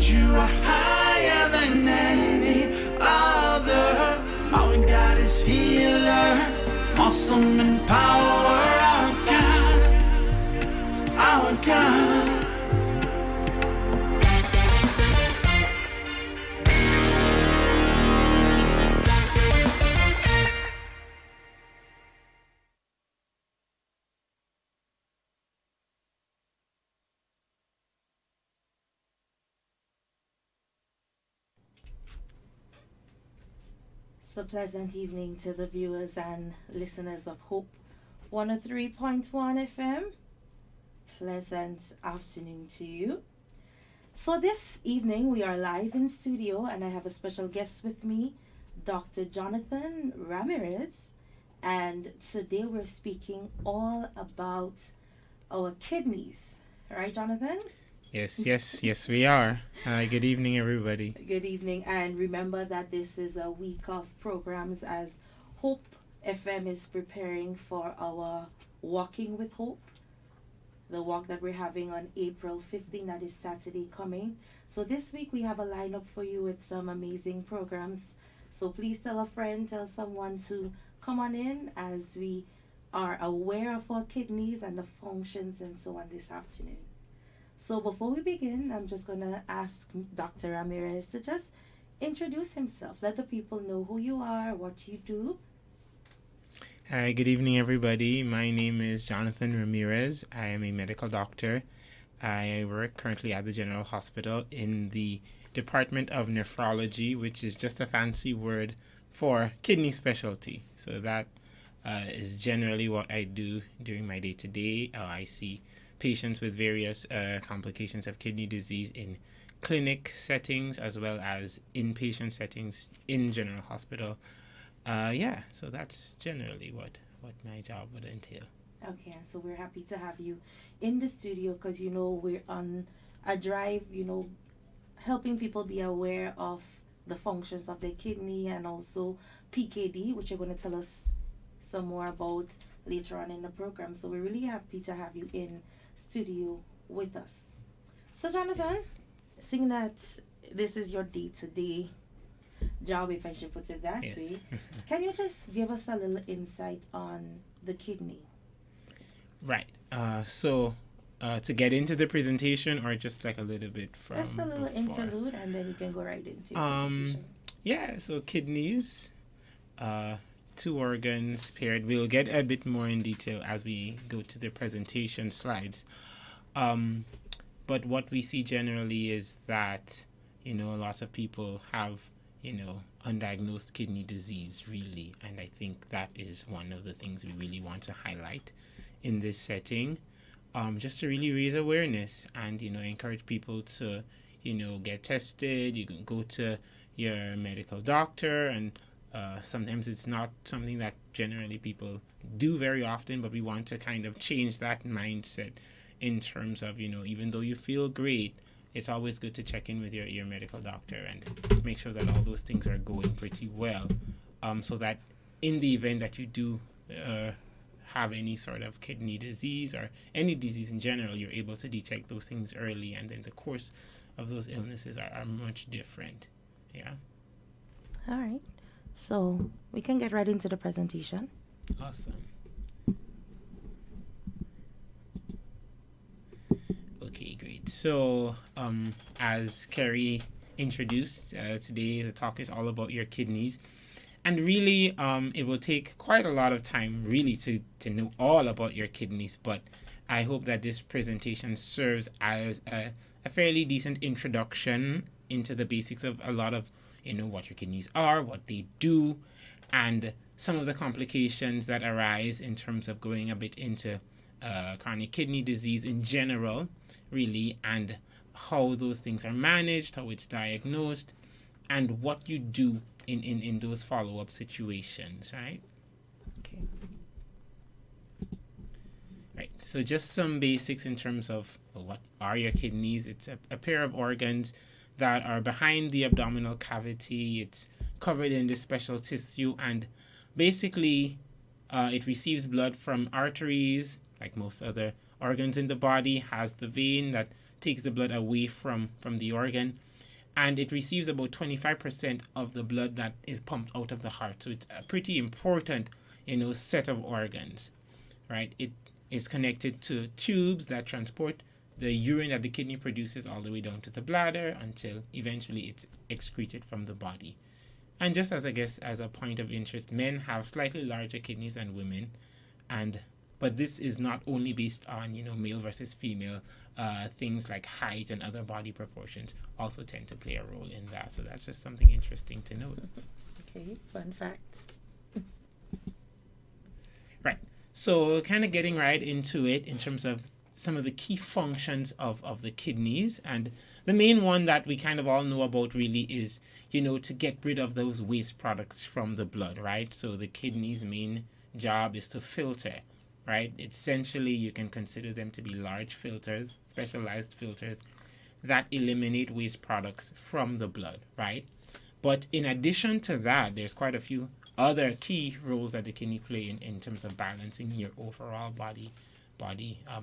you are higher than any other. Our God is healer, awesome in power. Our God. So pleasant evening to the viewers and listeners of Hope 103.1 FM. Pleasant afternoon to you. So this evening we are live in studio and I have a special guest with me, Dr. Jonathan Ramirez. And today we're speaking all about our kidneys. Right, Jonathan? Yes, we are. Good evening, everybody. Good evening, and remember that this is a week of programs as Hope FM is preparing for our Walking with Hope, the walk that we're having on April 15th, that is Saturday coming. So this week we have a lineup for you with some amazing programs. So please tell a friend, tell someone to come on in as we are aware of our kidneys and the functions and so on this afternoon. So before we begin, I'm just going to ask Dr. Ramirez to just introduce himself. Let the people know who you are, what you do. Hi, good evening, everybody. My name is Jonathan Ramirez. I am a medical doctor. I work currently at the General Hospital in the Department of Nephrology, which is just a fancy word for kidney specialty. So that is generally what I do during my day-to-day. I see patients with various complications of kidney disease in clinic settings as well as inpatient settings in General Hospital. So that's generally what my job would entail. Okay, so we're happy to have you in the studio because, we're on a drive, helping people be aware of the functions of their kidney and also PKD, which you're going to tell us some more about later on in the program. So we're really happy to have you in studio with us. So Jonathan, seeing that this is your day-to-day job, if I should put it that way, can you just give us a little insight on the kidney? Right. So to get into the presentation, or just like a little bit from just a little before? interlude, and then you can go right into your presentation. So kidneys, two organs paired. We'll get a bit more in detail as we go to the presentation slides. But what we see generally is that, lots of people have, undiagnosed kidney disease, really. And I think that is one of the things we really want to highlight in this setting, just to really raise awareness and, encourage people to, get tested. You can go to your medical doctor, and sometimes it's not something that generally people do very often, but we want to kind of change that mindset in terms of, even though you feel great, it's always good to check in with your medical doctor and make sure that all those things are going pretty well, so that in the event that you do have any sort of kidney disease or any disease in general, you're able to detect those things early, and then the course of those illnesses are much different. Yeah. All right. So we can get right into the presentation. Awesome. Okay, great. So, as Kerry introduced, today the talk is all about your kidneys. And really, it will take quite a lot of time, really, to know all about your kidneys. But I hope that this presentation serves as a fairly decent introduction into the basics of a lot of, what your kidneys are, what they do, and some of the complications that arise in terms of going a bit into chronic kidney disease in general, really, and how those things are managed, how it's diagnosed, and what you do in those follow-up situations, right? Okay. Right, so just some basics in terms of what are your kidneys. It's a pair of organs that are behind the abdominal cavity. It's covered in this special tissue, and basically it receives blood from arteries, like most other organs in the body, has the vein that takes the blood away from the organ, and it receives about 25% of the blood that is pumped out of the heart. So it's a pretty important, set of organs, right? It is connected to tubes that transport the urine that the kidney produces all the way down to the bladder until eventually it's excreted from the body. And just as as a point of interest, men have slightly larger kidneys than women, but this is not only based on male versus female. Things like height and other body proportions also tend to play a role in that. So that's just something interesting to note. Okay, fun fact. Right. So kind of getting right into it in terms of some of the key functions of the kidneys. And the main one that we kind of all know about really is, to get rid of those waste products from the blood, right? So the kidney's main job is to filter, right? Essentially, you can consider them to be large filters, specialized filters that eliminate waste products from the blood, right? But in addition to that, there's quite a few other key roles that the kidney play in terms of balancing your overall body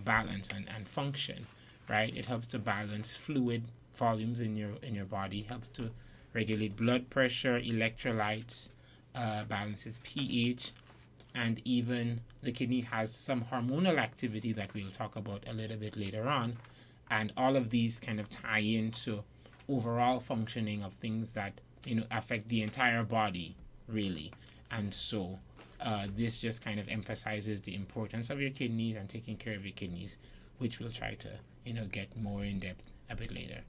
balance and function, right? It helps to balance fluid volumes in your body, helps to regulate blood pressure, electrolytes, balances pH, and even the kidney has some hormonal activity that we'll talk about a little bit later on. And all of these kind of tie into overall functioning of things that affect the entire body, really. And so this just kind of emphasizes the importance of your kidneys and taking care of your kidneys, which we'll try to get more in depth a bit later.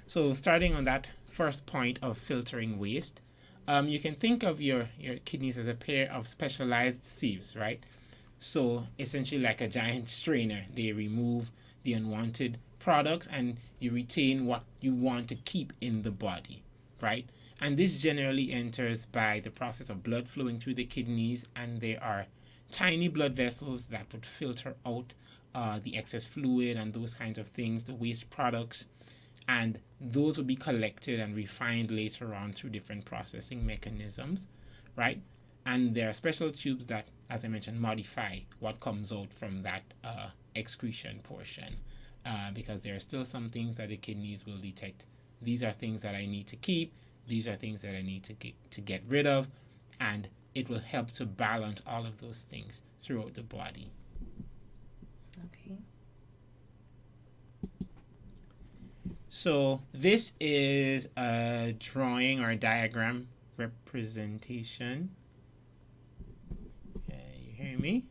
So starting on that first point of filtering waste, you can think of your kidneys as a pair of specialized sieves, right? So essentially like a giant strainer, they remove the unwanted products and you retain what you want to keep in the body, right? And this generally enters by the process of blood flowing through the kidneys, and there are tiny blood vessels that would filter out the excess fluid and those kinds of things, the waste products, and those will be collected and refined later on through different processing mechanisms, right? And there are special tubes that, as I mentioned, modify what comes out from that excretion portion, because there are still some things that the kidneys will detect. These are things that I need to keep. These are things that I need to get rid of, and it will help to balance all of those things throughout the body. Okay. So this is a drawing or a diagram representation. You hear me?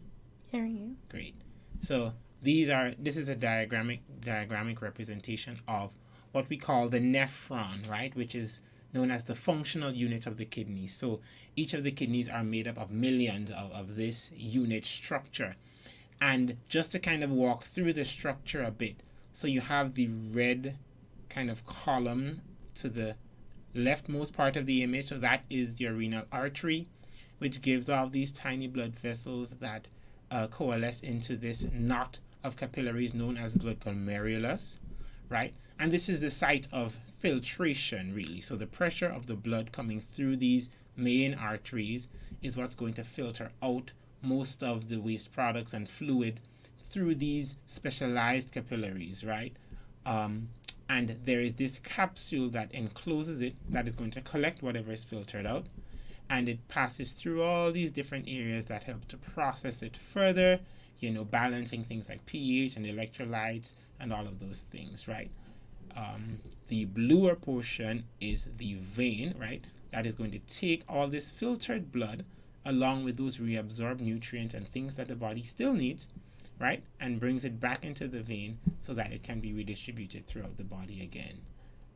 Hearing you. Great. So this is a diagrammic representation of what we call the nephron, right? Which is known as the functional unit of the kidney. So each of the kidneys are made up of millions of this unit structure. And just to kind of walk through the structure a bit, so you have the red kind of column to the leftmost part of the image, so that is the renal artery, which gives off these tiny blood vessels that coalesce into this knot of capillaries known as the glomerulus, right? And this is the site of filtration, really. So the pressure of the blood coming through these main arteries is what's going to filter out most of the waste products and fluid through these specialized capillaries, right? And there is this capsule that encloses it that is going to collect whatever is filtered out, and it passes through all these different areas that help to process it further, balancing things like pH and electrolytes and all of those things, right? The bluer portion is the vein, right? That is going to take all this filtered blood along with those reabsorbed nutrients and things that the body still needs, right? And brings it back into the vein so that it can be redistributed throughout the body again,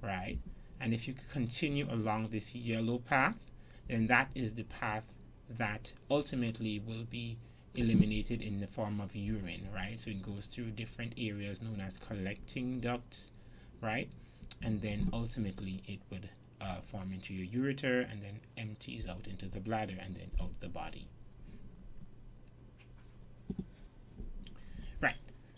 right? And if you continue along this yellow path, then that is the path that ultimately will be eliminated in the form of urine, right? So it goes through different areas known as collecting ducts, right? And then ultimately it would form into your ureter and then empties out into the bladder and then out the body. Right.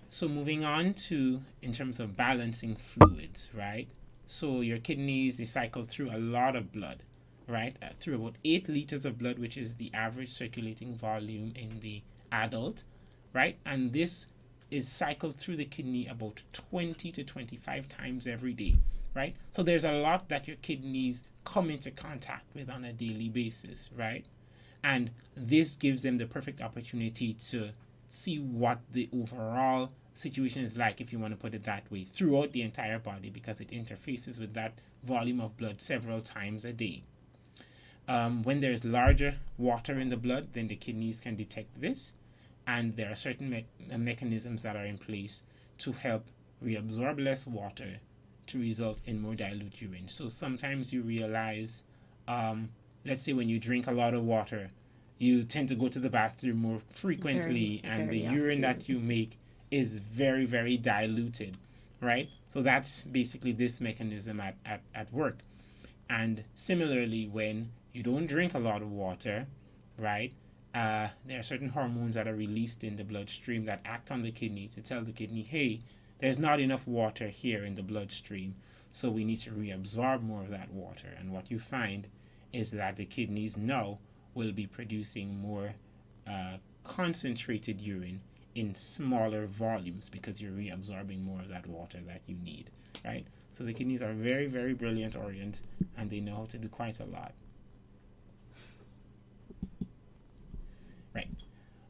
So moving on to in terms of balancing fluids, right? So your kidneys, they cycle through a lot of blood, right? Through about 8 liters of blood, which is the average circulating volume in the adult, right? And this is cycled through the kidney about 20 to 25 times every day, right? So there's a lot that your kidneys come into contact with on a daily basis, right? And this gives them the perfect opportunity to see what the overall situation is like, if you want to put it that way, throughout the entire body, because it interfaces with that volume of blood several times a day. When there's larger water in the blood, then the kidneys can detect this, and there are certain mechanisms that are in place to help reabsorb less water to result in more dilute urine. So sometimes you realize, let's say when you drink a lot of water, you tend to go to the bathroom more frequently, and the urine that you make is very, very diluted, right? So that's basically this mechanism at work. And similarly, when you don't drink a lot of water, right, there are certain hormones that are released in the bloodstream that act on the kidney to tell the kidney, hey, there's not enough water here in the bloodstream, so we need to reabsorb more of that water. And what you find is that the kidneys now will be producing more concentrated urine in smaller volumes because you're reabsorbing more of that water that you need, right? So the kidneys are very, very brilliant organs, and they know how to do quite a lot. Right.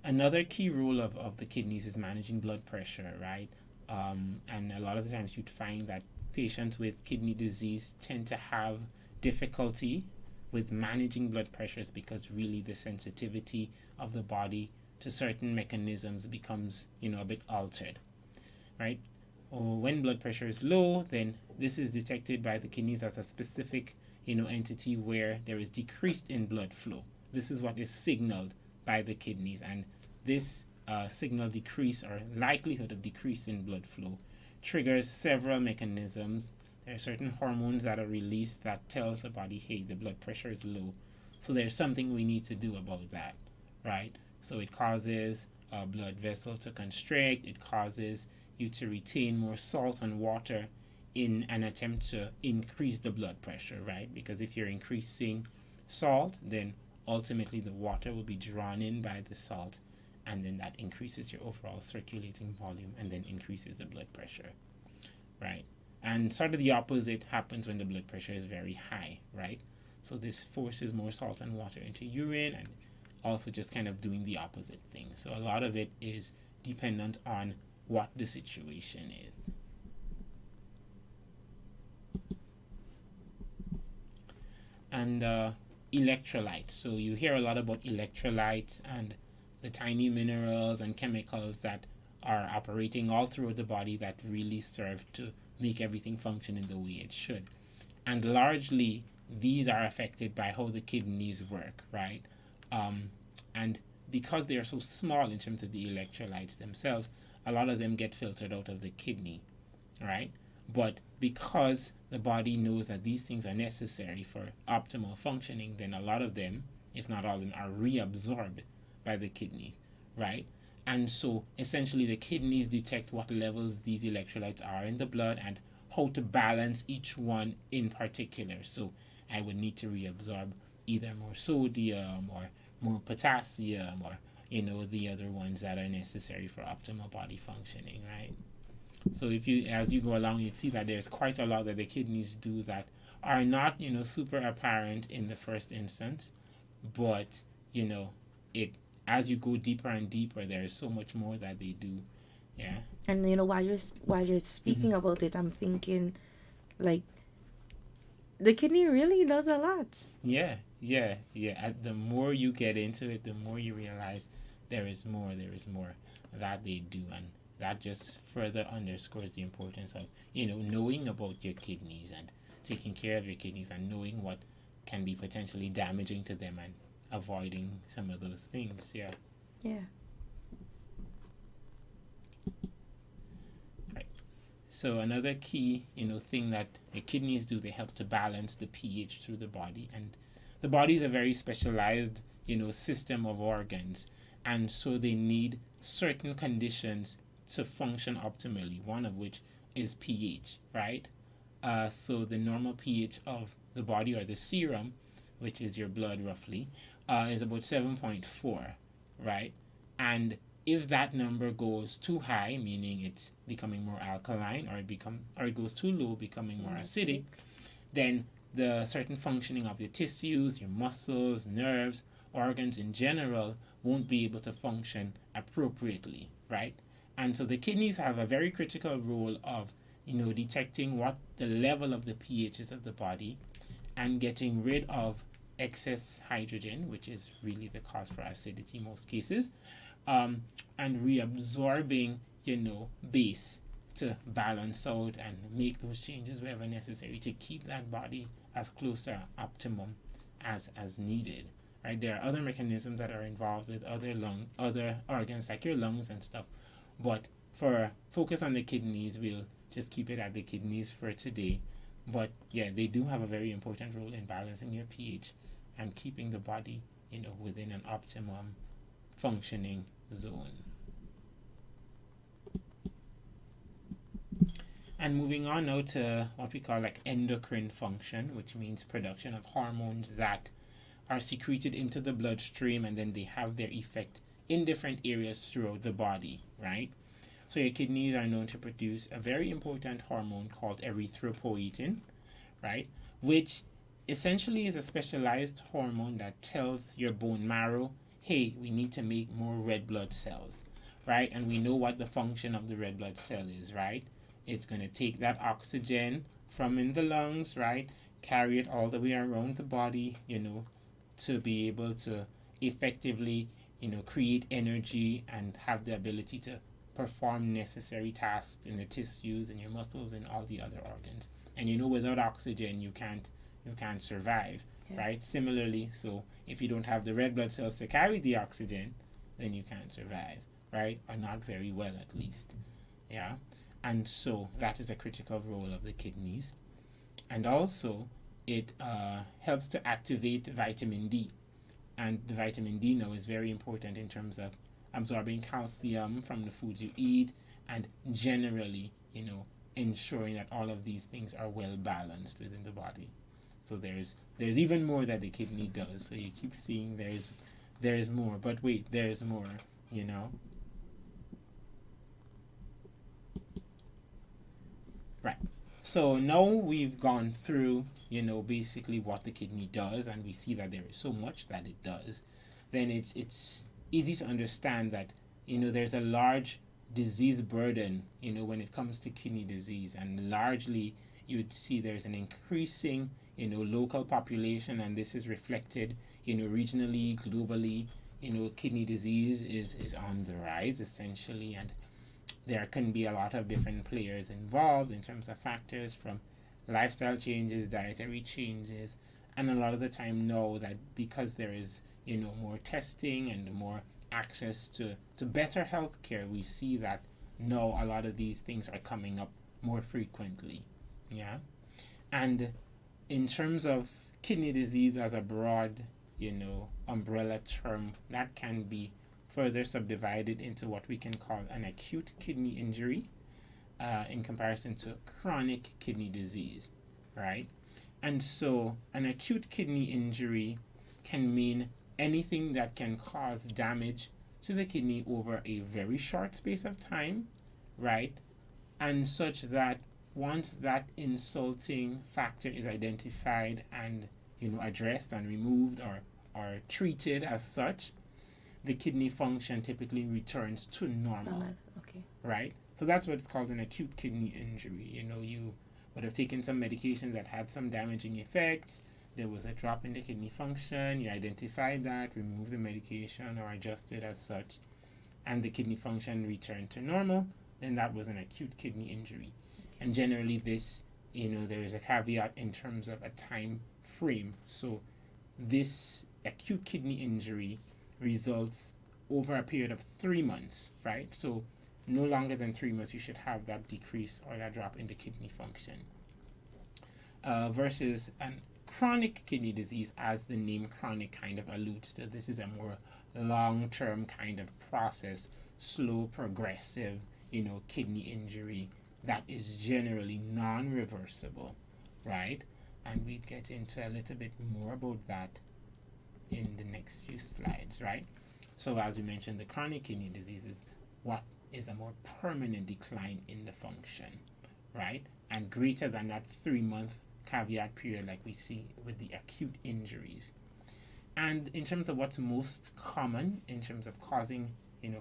Another key role of the kidneys is managing blood pressure, right? And a lot of the times you'd find that patients with kidney disease tend to have difficulty with managing blood pressures because really the sensitivity of the body to certain mechanisms becomes, a bit altered, right? Or when blood pressure is low, then this is detected by the kidneys as a specific, entity where there is decreased in blood flow. This is what is signaled by the kidneys, and this signal decrease or likelihood of decrease in blood flow triggers several mechanisms. There are certain hormones that are released that tells the body, hey, the blood pressure is low, so there's something we need to do about that, right? So it causes a blood vessel to constrict, it causes you to retain more salt and water in an attempt to increase the blood pressure, right? Because if you're increasing salt, then ultimately the water will be drawn in by the salt, and then that increases your overall circulating volume and then increases the blood pressure, right? And sort of the opposite happens when the blood pressure is very high, right? So this forces more salt and water into urine, and also just kind of doing the opposite thing. So a lot of it is dependent on what the situation is. And electrolytes. So you hear a lot about electrolytes and the tiny minerals and chemicals that are operating all throughout the body that really serve to make everything function in the way it should. And largely, these are affected by how the kidneys work, right? And because they are so small in terms of the electrolytes themselves, a lot of them get filtered out of the kidney, right? But because the body knows that these things are necessary for optimal functioning, then a lot of them, if not all of them, are reabsorbed by the kidneys, right? And so essentially the kidneys detect what levels these electrolytes are in the blood and how to balance each one in particular. So I would need to reabsorb either more sodium or more potassium or, the other ones that are necessary for optimal body functioning, right? So as you go along, you'd see that there's quite a lot that the kidneys do that are not, super apparent in the first instance, but, as you go deeper and deeper, there is so much more that they do. Yeah. And while you're speaking about it, I'm thinking, like, the kidney really does a lot. Yeah. The more you get into it, the more you realize there is more that they do, and that just further underscores the importance of knowing about your kidneys and taking care of your kidneys and knowing what can be potentially damaging to them and avoiding some of those things. Yeah. Right. So another key thing that the kidneys do, they help to balance the pH through the body, and the body is a very specialized system of organs, and so they need certain conditions to function optimally, one of which is pH, right? So the normal pH of the body, or the serum, which is your blood roughly, is about 7.4, right? And If that number goes too high, meaning it's becoming more alkaline, or it goes too low, becoming more acidic, then the certain functioning of your tissues, your muscles, nerves, organs in general won't be able to function appropriately, right? And so the kidneys have a very critical role of, detecting what the level of the pH is of the body and getting rid of excess hydrogen, which is really the cause for acidity in most cases, and reabsorbing, base to balance out and make those changes wherever necessary to keep that body as close to optimum as needed. Right? There are other mechanisms that are involved with other organs like your lungs and stuff, but for focus on the kidneys, we'll just keep it at the kidneys for today. But yeah, they do have a very important role in balancing your pH and keeping the body, within an optimum functioning zone. And moving on now to what we call like endocrine function, which means production of hormones that are secreted into the bloodstream, and then they have their effect in different areas throughout the body, right? So your kidneys are known to produce a very important hormone called erythropoietin, right? Which essentially is a specialized hormone that tells your bone marrow, hey, we need to make more red blood cells, right? And we know what the function of the red blood cell is, right? It's going to take that oxygen from in the lungs, right? Carry it all the way around the body, to be able to effectively, create energy and have the ability to perform necessary tasks in the tissues and your muscles and all the other organs. And without oxygen, you can't survive, right? Similarly, so if you don't have the red blood cells to carry the oxygen, then you can't survive, right? Or not very well, at least. Yeah. And so that is a critical role of the kidneys. And also, it helps to activate vitamin D. And the vitamin D now is very important in terms of absorbing calcium from the foods you eat and generally, ensuring that all of these things are well balanced within the body. So there's even more that the kidney does. So you keep seeing there's more, but wait, there's more, Right. So now we've gone through, basically what the kidney does, and we see that there is so much that it does. Then it's easy to understand that, there's a large disease burden, when it comes to kidney disease, and largely you would see there's an increasing, local population, and this is reflected, regionally, globally. Kidney disease is on the rise essentially, and there can be a lot of different players involved in terms of factors from lifestyle changes, dietary changes, and a lot of the time know that because there is, more testing and more access to better health care, we see that now a lot of these things are coming up more frequently. Yeah. And in terms of kidney disease as a broad, umbrella term, that can be further subdivided into what we can call an acute kidney injury in comparison to chronic kidney disease, right? And so an acute kidney injury can mean anything that can cause damage to the kidney over a very short space of time, right? And such that once that insulting factor is identified and addressed and removed or treated as such, the kidney function typically returns to normal. Okay. Right? So that's what it's called an acute kidney injury. You would have taken some medication that had some damaging effects. There was a drop in the kidney function. You identified that, removed the medication or adjusted as such, and the kidney function returned to normal. Then that was an acute kidney injury. And generally this, there is a caveat in terms of a time frame. So this acute kidney injury results over a period of 3 months, right? So no longer than 3 months you should have that decrease or that drop in the kidney function. Versus an chronic kidney disease, as the name chronic kind of alludes to. This is a more long-term kind of process, slow, progressive, kidney injury that is generally non-reversible, right? And we'd get into a little bit more about that in the next few slides, right? So as we mentioned, the chronic kidney disease is what is a more permanent decline in the function, right? And greater than that 3-month caveat period like we see with the acute injuries. And in terms of what's most common in terms of causing,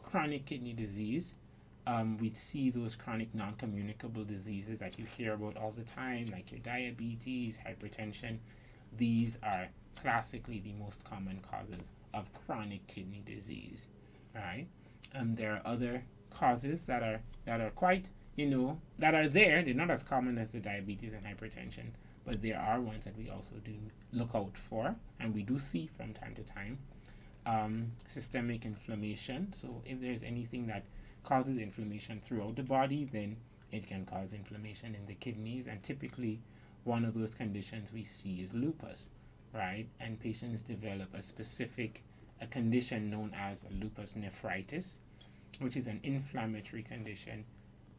chronic kidney disease, we'd see those chronic non-communicable diseases that you hear about all the time, like your diabetes, hypertension. These are classically the most common causes of chronic kidney disease, right? There are other causes that are quite, that are there. They're not as common as the diabetes and hypertension, but there are ones that we also do look out for, and we do see from time to time. Systemic inflammation. So if there's anything that causes inflammation throughout the body, then it can cause inflammation in the kidneys, and typically one of those conditions we see is lupus, right? And patients develop a condition known as lupus nephritis, which is an inflammatory condition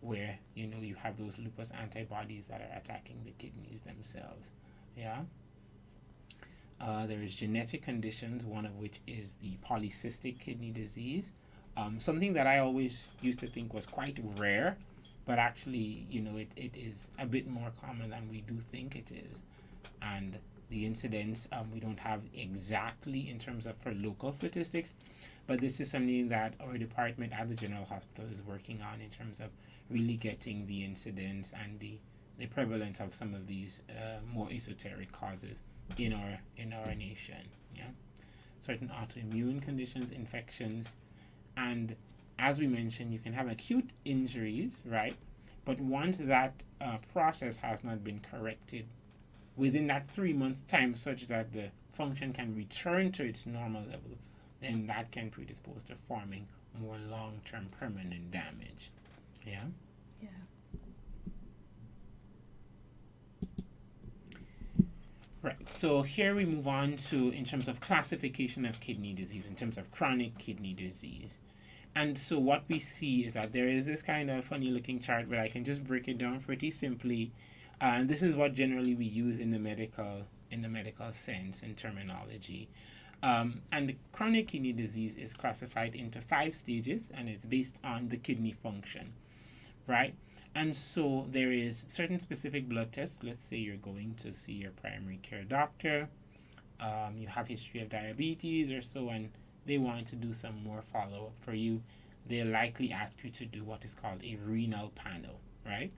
where you have those lupus antibodies that are attacking the kidneys themselves. Yeah. There is genetic conditions, one of which is the polycystic kidney disease. Something that I always used to think was quite rare, but actually, it is a bit more common than we do think it is. And the incidence, we don't have exactly in terms of for local statistics, but this is something that our department at the General Hospital is working on in terms of really getting the incidence and the prevalence of some of these more esoteric causes in our nation. Yeah, certain autoimmune conditions, infections, and as we mentioned, you can have acute injuries, right? But once that process has not been corrected within that 3-month time, such that the function can return to its normal level, then that can predispose to forming more long-term permanent damage. Yeah. Yeah. Right, so here we move on to, in terms of classification of kidney disease, in terms of chronic kidney disease. And so what we see is that there is this kind of funny looking chart, but I can just break it down pretty simply. And this is what generally we use in the medical sense and terminology. And chronic kidney disease is classified into 5 stages, and it's based on the kidney function, right? And so there is certain specific blood tests. Let's say you're going to see your primary care doctor. You have history of diabetes or so, and they want to do some more follow-up for you. They'll likely ask you to do what is called a renal panel, right?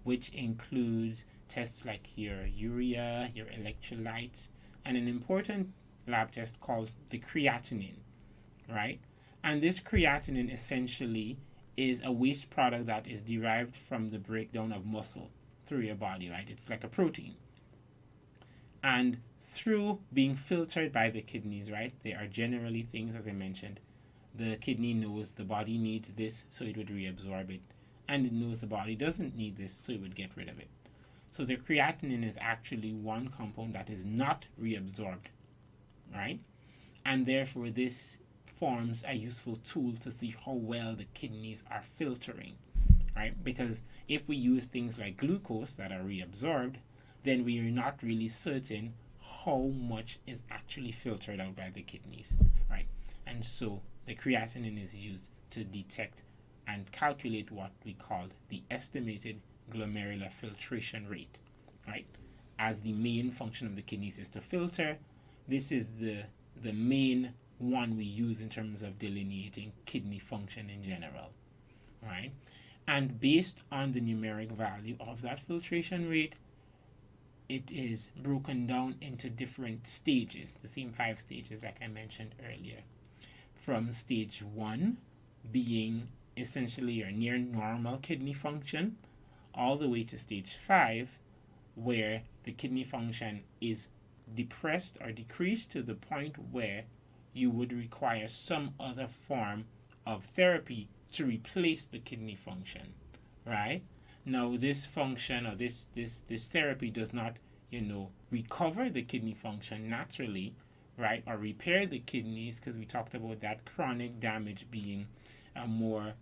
Which includes tests like your urea, your electrolytes, and an important lab test called the creatinine, right? And this creatinine essentially is a waste product that is derived from the breakdown of muscle through your body, right? It's like a protein. And through being filtered by the kidneys, right? They are generally things, as I mentioned, the kidney knows the body needs this, so it would reabsorb it. And it knows the body doesn't need this, so it would get rid of it. So the creatinine is actually one compound that is not reabsorbed, right? And therefore this forms a useful tool to see how well the kidneys are filtering, right? Because if we use things like glucose that are reabsorbed, then we are not really certain how much is actually filtered out by the kidneys, right? And so the creatinine is used to detect and calculate what we call the estimated glomerular filtration rate, right? As the main function of the kidneys is to filter, this is the main one we use in terms of delineating kidney function in general, right? And based on the numeric value of that filtration rate, it is broken down into different stages, the same 5 stages like I mentioned earlier. From stage 1 being essentially your near normal kidney function, all the way to stage 5, where the kidney function is depressed or decreased to the point where you would require some other form of therapy to replace the kidney function, right? Now, this function or this therapy does not, recover the kidney function naturally, right, or repair the kidneys, because we talked about that chronic damage being a more,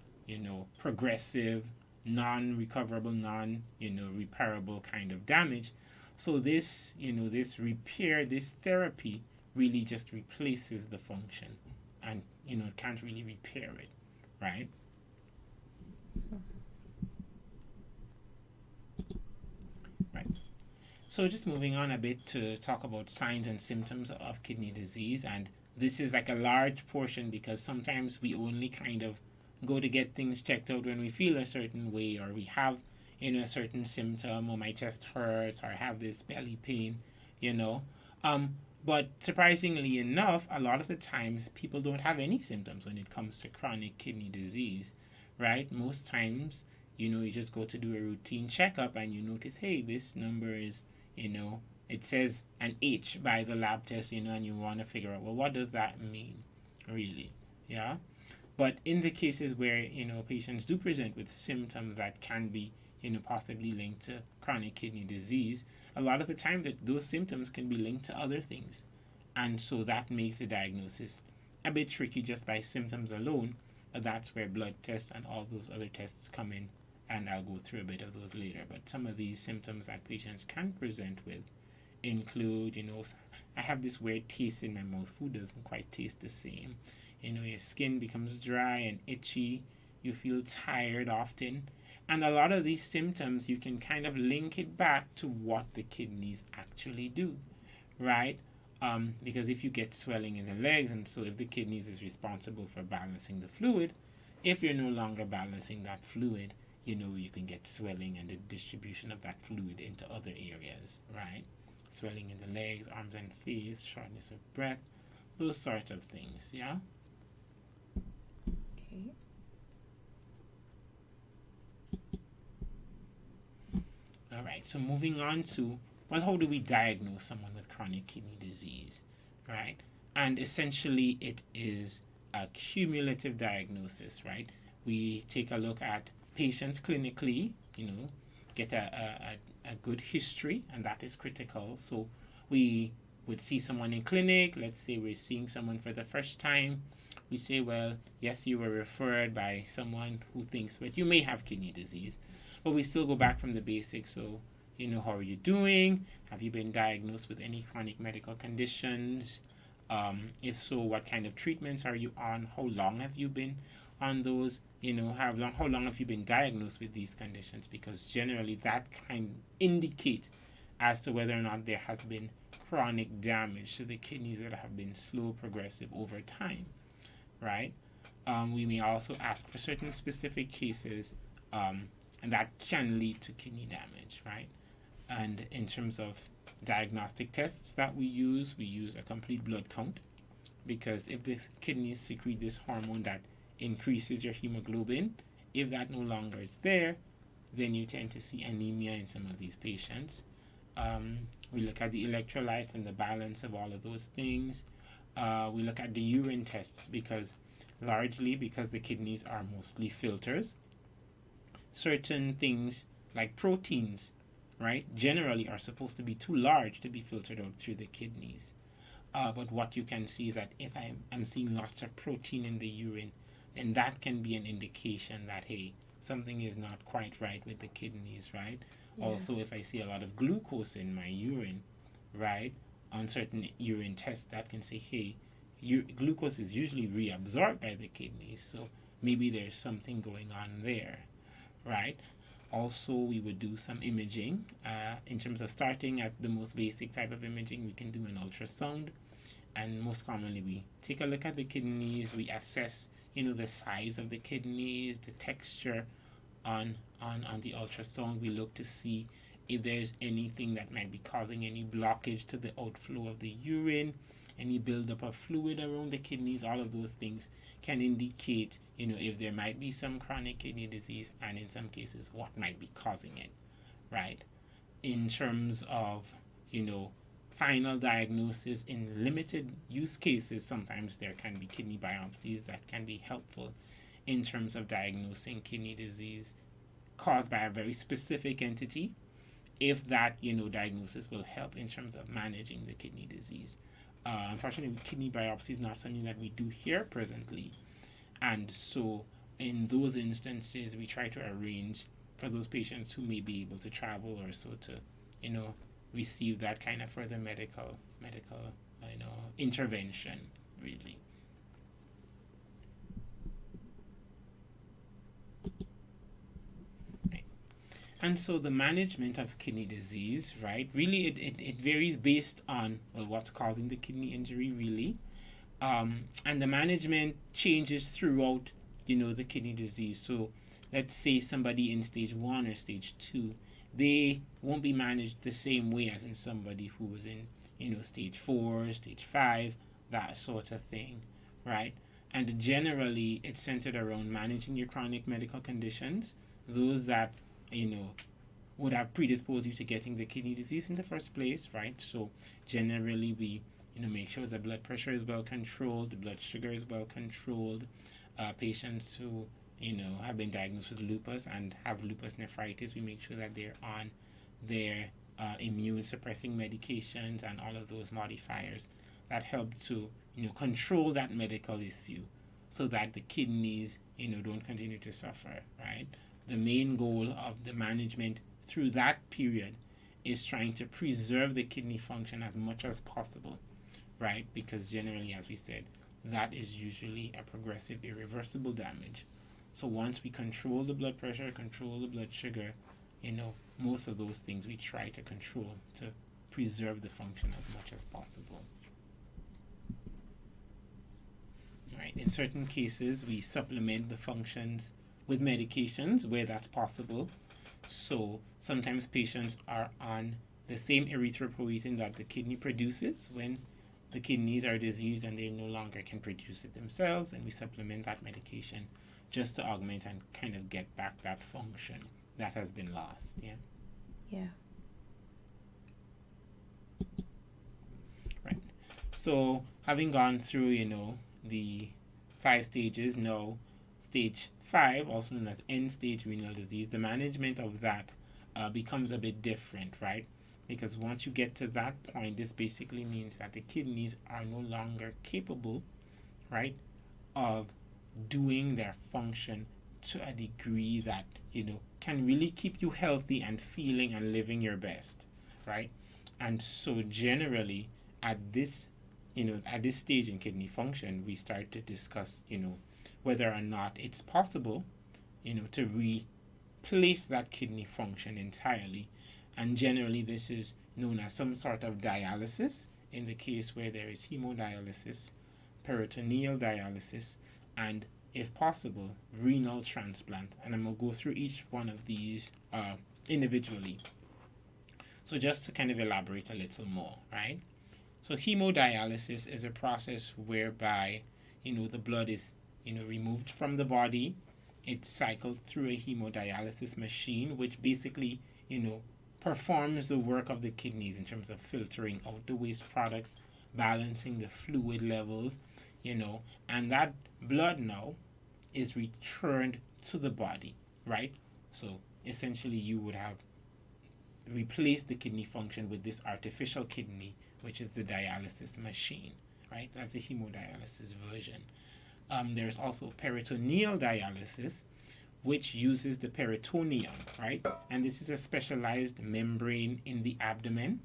progressive, non-recoverable, repairable kind of damage. So this, this repair, this therapy really just replaces the function, and can't really repair it, right? Right. So just moving on a bit to talk about signs and symptoms of kidney disease, and this is like a large portion because sometimes we only kind of go to get things checked out when we feel a certain way, or we have a certain symptom, or my chest hurts, or I have this belly pain, you know. But surprisingly enough, a lot of the times people don't have any symptoms when it comes to chronic kidney disease, right? Most times, you just go to do a routine checkup and you notice, hey, this number is, it says an H by the lab test, and you want to figure out, well, what does that mean, really? Yeah. But in the cases where, patients do present with symptoms that can be, possibly linked to chronic kidney disease, a lot of the time that those symptoms can be linked to other things. And so that makes the diagnosis a bit tricky just by symptoms alone. But that's where blood tests and all those other tests come in. And I'll go through a bit of those later. But some of these symptoms that patients can present with include, I have this weird taste in my mouth. Food doesn't quite taste the same. Your skin becomes dry and itchy. You feel tired often. And a lot of these symptoms, you can kind of link it back to what the kidneys actually do, right? Because if you get swelling in the legs, and so if the kidneys is responsible for balancing the fluid, if you're no longer balancing that fluid, you can get swelling and the distribution of that fluid into other areas, right? Swelling in the legs, arms and face, shortness of breath, those sorts of things, yeah? Okay. All right, so moving on to, well, how do we diagnose someone with chronic kidney disease, right? And essentially it is a cumulative diagnosis, right? We take a look at patients clinically, get a good history, and that is critical. So we would see someone in clinic, let's say we're seeing someone for the first time, we say, well, yes, you were referred by someone who thinks that you may have kidney disease, but we still go back from the basics. So, how are you doing? Have you been diagnosed with any chronic medical conditions? If so, what kind of treatments are you on? How long have you been on those? How long have you been diagnosed with these conditions? Because generally that can indicate as to whether or not there has been chronic damage to the kidneys that have been slow progressive over time, right? We may also ask for certain specific cases, and that can lead to kidney damage, right? And in terms of diagnostic tests that we use a complete blood count, because if the kidneys secrete this hormone that increases your hemoglobin, if that no longer is there, then you tend to see anemia in some of these patients. We look at the electrolytes and the balance of all of those things. We look at the urine tests because the kidneys are mostly filters. Certain things like proteins, right, generally are supposed to be too large to be filtered out through the kidneys. But what you can see is that if I'm seeing lots of protein in the urine, then that can be an indication that, hey, something is not quite right with the kidneys, right? Yeah. Also, if I see a lot of glucose in my urine, right, on certain urine tests, that can say, hey, glucose is usually reabsorbed by the kidneys, so maybe there's something going on there, right? Also, we would do some imaging. In terms of starting at the most basic type of imaging, we can do an ultrasound. And most commonly, we take a look at the kidneys. We assess, the size of the kidneys, the texture on the ultrasound. We look to see if there's anything that might be causing any blockage to the outflow of the urine, any buildup of fluid around the kidneys. All of those things can indicate, if there might be some chronic kidney disease, and in some cases, what might be causing it, right? In terms of, final diagnosis, in limited use cases, sometimes there can be kidney biopsies that can be helpful in terms of diagnosing kidney disease caused by a very specific entity, if that, diagnosis will help in terms of managing the kidney disease. Unfortunately, kidney biopsy is not something that we do here presently. And so in those instances, we try to arrange for those patients who may be able to travel or so to, receive that kind of further medical intervention, really. And so the management of kidney disease, right, really it varies based on, well, what's causing the kidney injury, really. And the management changes throughout, the kidney disease. So let's say somebody in stage 1 or stage 2, they won't be managed the same way as in somebody who was in, stage 4, stage 5, that sort of thing, right? And generally, it's centered around managing your chronic medical conditions, those that, would have predisposed you to getting the kidney disease in the first place, right? So generally, we, make sure the blood pressure is well controlled, the blood sugar is well controlled. Patients who, have been diagnosed with lupus and have lupus nephritis, we make sure that they're on their immune suppressing medications and all of those modifiers that help to, control that medical issue so that the kidneys, don't continue to suffer, right? The main goal of the management through that period is trying to preserve the kidney function as much as possible, right? Because generally, as we said, that is usually a progressive, irreversible damage. So once we control the blood pressure, control the blood sugar, most of those things we try to control to preserve the function as much as possible. Right. In certain cases, we supplement the functions with medications where that's possible. So sometimes patients are on the same erythropoietin that the kidney produces when the kidneys are diseased and they no longer can produce it themselves, and we supplement that medication just to augment and kind of get back that function that has been lost. Yeah. Right. So having gone through, the 5 stages, now stage 5, also known as end-stage renal disease, the management of that becomes a bit different, right? Because once you get to that point, this basically means that the kidneys are no longer capable, right, of doing their function to a degree that, can really keep you healthy and feeling and living your best, right? And so generally at this stage in kidney function, we start to discuss, whether or not it's possible, to replace that kidney function entirely. And generally, this is known as some sort of dialysis in the case where there is hemodialysis, peritoneal dialysis, and, if possible, renal transplant. And I'm going to go through each one of these individually. So just to kind of elaborate a little more, right? So hemodialysis is a process whereby, the blood is, removed from the body. It's cycled through a hemodialysis machine, which basically, performs the work of the kidneys in terms of filtering out the waste products, balancing the fluid levels, and that blood now is returned to the body, right? So essentially you would have replaced the kidney function with this artificial kidney, which is the dialysis machine, right? That's a hemodialysis version. There's also peritoneal dialysis, which uses the peritoneum, right? And this is a specialized membrane in the abdomen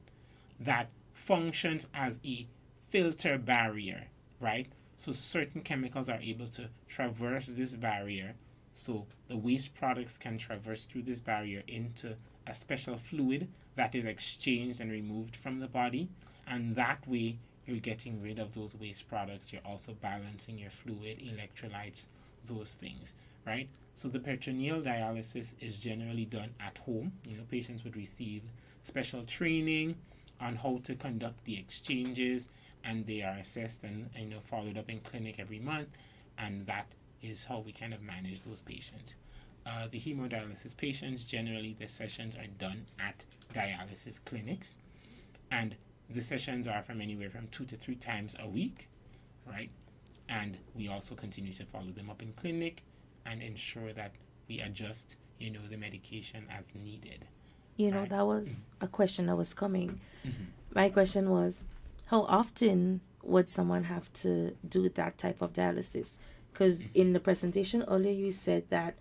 that functions as a filter barrier, right? So certain chemicals are able to traverse this barrier, so the waste products can traverse through this barrier into a special fluid that is exchanged and removed from the body, and that way you're getting rid of those waste products. You're also balancing your fluid, electrolytes, those things, right? So the peritoneal dialysis is generally done at home. Patients would receive special training on how to conduct the exchanges, and they are assessed and followed up in clinic every month, and that is how we kind of manage those patients. The hemodialysis patients, generally the sessions are done at dialysis clinics, and the sessions are from anywhere from 2 to 3 times a week, right? And we also continue to follow them up in clinic and ensure that we adjust, the medication as needed. Right? That was a question that was coming. Mm-hmm. My question was, how often would someone have to do that type of dialysis? Because in the presentation earlier, you said that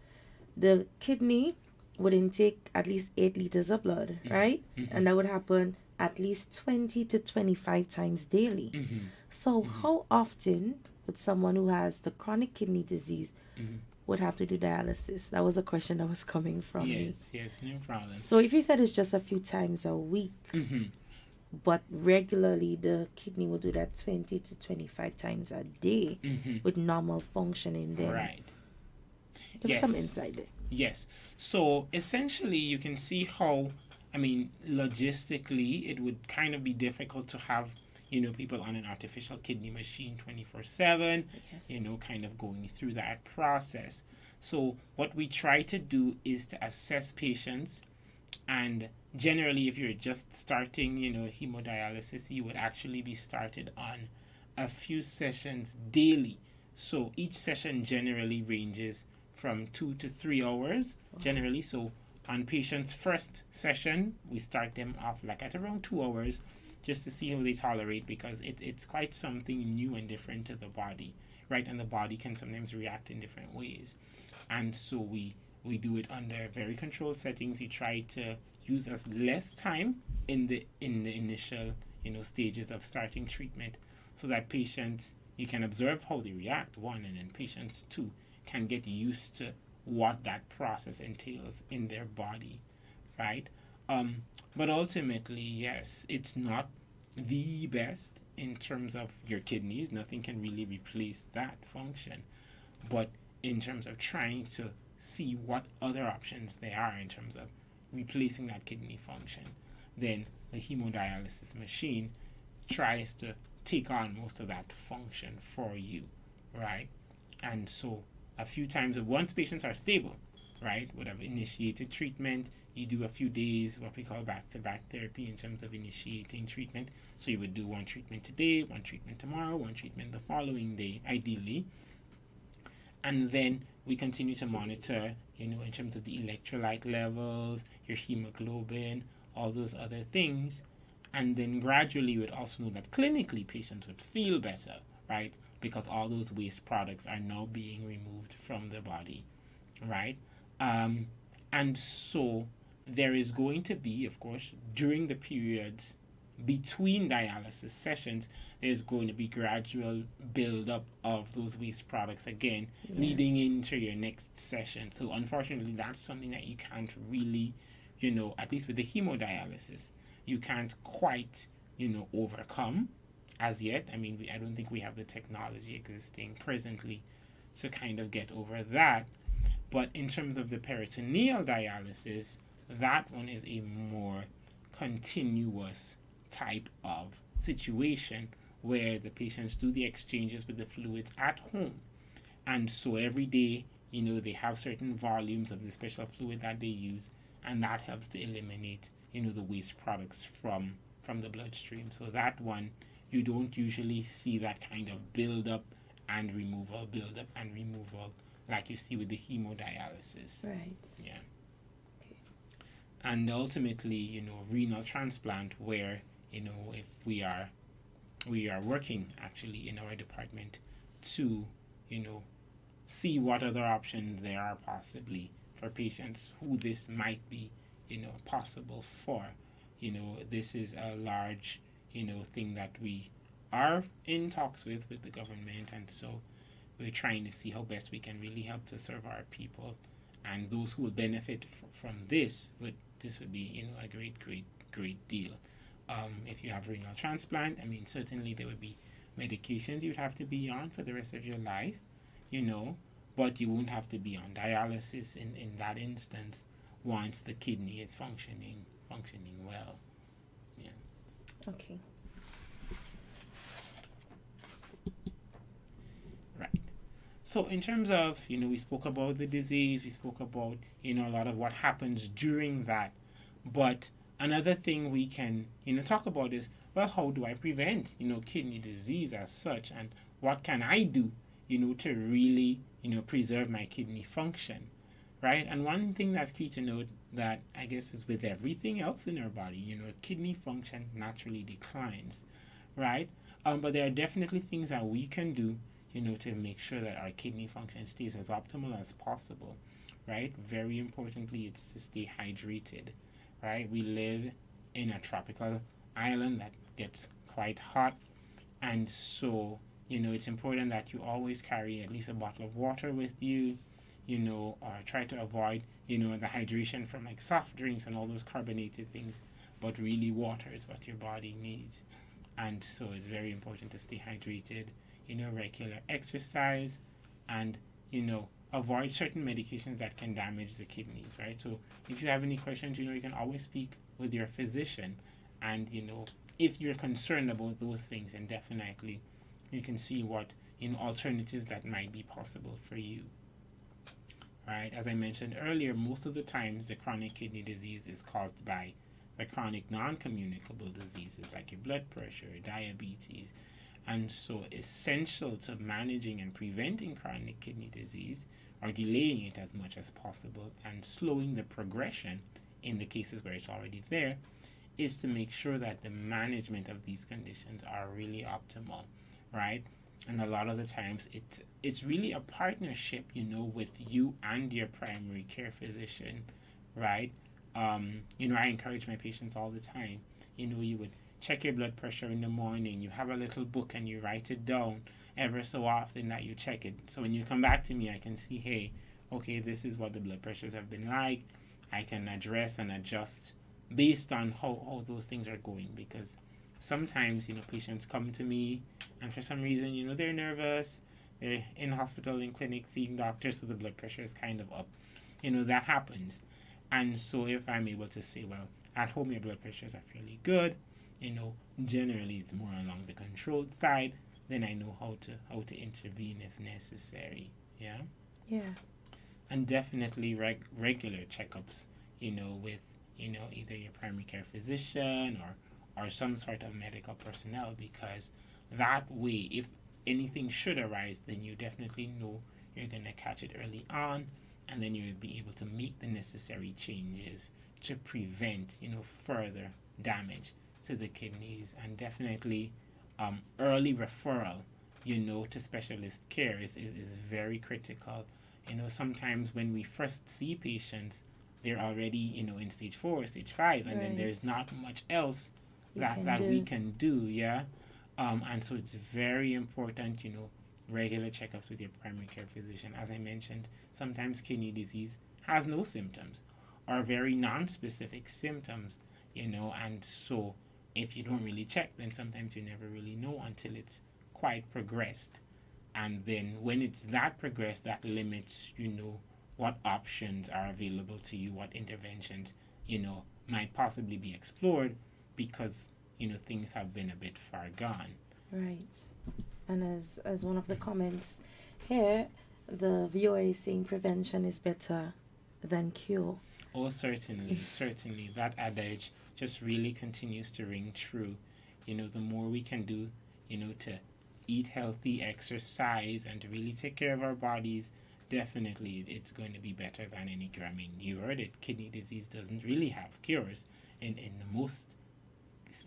the kidney would intake at least 8 liters of blood, right? Mm-hmm. And that would happen at least 20 to 25 times daily. Mm-hmm. So how often would someone who has the chronic kidney disease would have to do dialysis? That was a question that was coming from Yes, me. yes, no problem. So if you said it's just a few times a week, Mhm. but regularly the kidney will do that 20 to 25 times a day Mhm. with normal functioning, then Right. give Yes. some insight there. Yes. So essentially, you can see how, I mean, logistically, it would kind of be difficult to have, people on an artificial kidney machine 24/7, Yes. kind of going through that process. So what we try to do is to assess patients, and generally, if you're just starting, hemodialysis, you would actually be started on a few sessions daily. So each session generally ranges from 2 to 3 hours, generally. So on patients' first session, we start them off like at around 2 hours just to see how they tolerate, because it's quite something new and different to the body, right? And the body can sometimes react in different ways. And so we do it under very controlled settings. We try to use as less time in the initial stages of starting treatment, so that patients, you can observe how they react, one, and then patients two can get used to what that process entails in their body, right? But ultimately, yes, it's not the best in terms of your kidneys. Nothing can really replace that function. But in terms of trying to see what other options there are in terms of replacing that kidney function, then the hemodialysis machine tries to take on most of that function for you, right? And so a few times, once patients are stable, right, would have initiated treatment, you do a few days, what we call back-to-back therapy in terms of initiating treatment. So you would do one treatment today, one treatment tomorrow, one treatment the following day, ideally. And then we continue to monitor, in terms of the electrolyte levels, your hemoglobin, all those other things. And then gradually you would also know that clinically patients would feel better, right? Because all those waste products are now being removed from the body, right? And so there is going to be, of course, during the periods between dialysis sessions, there's going to be gradual build-up of those waste products again, leading into your next session. So unfortunately, that's something that you can't really, at least with the hemodialysis, you can't quite, overcome as yet. I mean, I don't think we have the technology existing presently to kind of get over that. But in terms of the peritoneal dialysis, that one is a more continuous type of situation where the patients do the exchanges with the fluids at home. And so every day, they have certain volumes of the special fluid that they use, and that helps to eliminate, the waste products from the bloodstream. So that one, you don't usually see that kind of build up and removal, like you see with the hemodialysis. Right. Yeah. Okay. And ultimately, renal transplant, where, if we are working actually in our department to, see what other options there are possibly for patients who this might be, possible for. This is a large, thing that we are in talks with the government, and so we're trying to see how best we can really help to serve our people, and those who will benefit from this would be, a great deal. If you have renal transplant, I mean, certainly there would be medications you'd have to be on for the rest of your life, but you won't have to be on dialysis in that instance once the kidney is functioning well. Yeah. Okay. Right. So in terms of, we spoke about the disease, we spoke about, a lot of what happens during that. But another thing we can, talk about is, well, how do I prevent, kidney disease as such, and what can I do, to really, preserve my kidney function, right? And one thing that's key to note that I guess is with everything else in our body, kidney function naturally declines, right? But there are definitely things that we can do, to make sure that our kidney function stays as optimal as possible, right? Very importantly, it's to stay hydrated, right? We live in a tropical island that gets quite hot, and so, it's important that you always carry at least a bottle of water with you, or try to avoid, the hydration from like soft drinks and all those carbonated things, but really water is what your body needs. And so it's very important to stay hydrated, regular exercise, and, avoid certain medications that can damage the kidneys, right? So if you have any questions, you can always speak with your physician. And, if you're concerned about those things, and definitely you can see what, alternatives that might be possible for you. Right? As I mentioned earlier, most of the times the chronic kidney disease is caused by the chronic non-communicable diseases like your blood pressure, diabetes. And so essential to managing and preventing chronic kidney disease, or delaying it as much as possible and slowing the progression in the cases where it's already there, is to make sure that the management of these conditions are really optimal, right? And a lot of the times it's really a partnership, with you and your primary care physician, right? I encourage my patients all the time, you would check your blood pressure in the morning, you have a little book and you write it down ever so often that you check it. So when you come back to me, I can see, hey, okay, this is what the blood pressures have been like. I can address and adjust based on how those things are going, because sometimes, patients come to me and for some reason, they're nervous, they're in hospital, in clinic, seeing doctors, so the blood pressure is kind of up. That happens. And so if I'm able to say, well, at home your blood pressures are fairly good, generally it's more along the controlled side, then I know how to intervene if necessary. Yeah? Yeah. And definitely regular checkups, with, either your primary care physician or some sort of medical personnel, because that way, if anything should arise, then you definitely know you're going to catch it early on, and then you'll be able to make the necessary changes to prevent, further damage to the kidneys. And definitely early referral, to specialist care is very critical. Sometimes when we first see patients, they're already, in stage 4, stage 5, and then there's not much else that we can do, yeah? And so it's very important, regular checkups with your primary care physician. As I mentioned, sometimes kidney disease has no symptoms or very non-specific symptoms, and so if you don't really check, then sometimes you never really know until it's quite progressed. And then when it's that progressed, that limits, what options are available to you, what interventions, might possibly be explored, because, things have been a bit far gone. Right. And as one of the comments here, the viewer is saying prevention is better than cure. Oh, certainly, certainly. That adage just really continues to ring true. The more we can do, to eat healthy, exercise, and to really take care of our bodies, definitely it's going to be better than any cure. I mean, you heard it, kidney disease doesn't really have cures in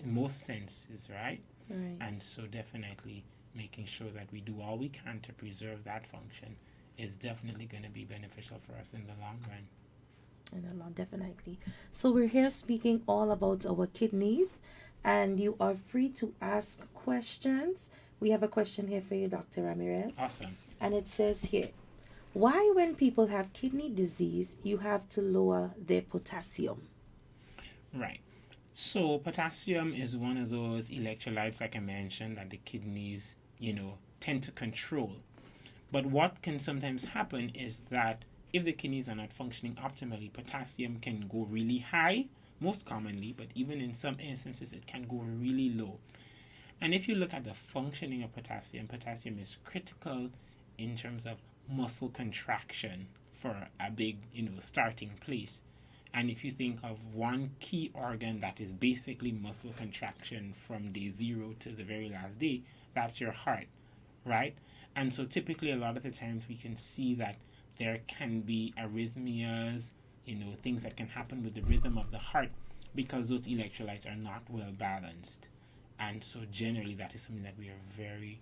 most senses, right? Right. And so definitely making sure that we do all we can to preserve that function is definitely going to be beneficial for us in the long run. Definitely. So we're here speaking all about our kidneys, and you are free to ask questions. We have a question here for you, Dr. Ramirez. Awesome. And it says here, why when people have kidney disease, you have to lower their potassium? Right. So potassium is one of those electrolytes, like I mentioned, that the kidneys, tend to control. But what can sometimes happen is that if the kidneys are not functioning optimally, potassium can go really high, most commonly, but even in some instances it can go really low. And if you look at the functioning of potassium is critical in terms of muscle contraction for a big, starting place. And if you think of one key organ that is basically muscle contraction from day 0 to the very last day, that's your heart, right? And so typically a lot of the times we can see that there can be arrhythmias, things that can happen with the rhythm of the heart because those electrolytes are not well balanced. And so generally that is something that we are very,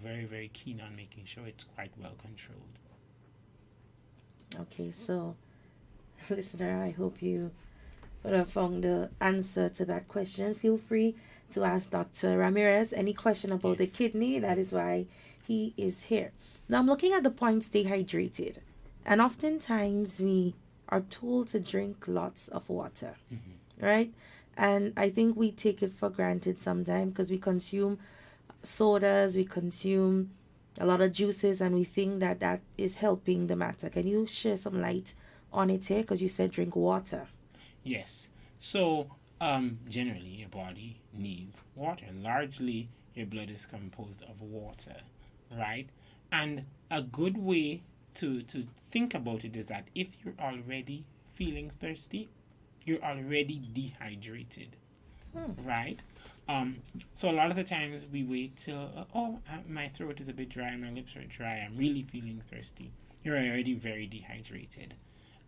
very, very keen on making sure it's quite well controlled. Okay, so listener, I hope you would have found the answer to that question. Feel free to ask Dr. Ramirez any question about the kidney. That is why he is here. Now I'm looking at the point, stay hydrated. And oftentimes we are told to drink lots of water, right? And I think we take it for granted sometimes because we consume sodas, we consume a lot of juices, and we think that that is helping the matter. Can you share some light on it here? Because you said drink water. Yes. So, generally, your body needs water. Largely, your blood is composed of water, right? And a good way to think about it is that if you're already feeling thirsty, you're already dehydrated, right? So a lot of the times we wait till, my throat is a bit dry, my lips are dry, I'm really feeling thirsty. You're already very dehydrated.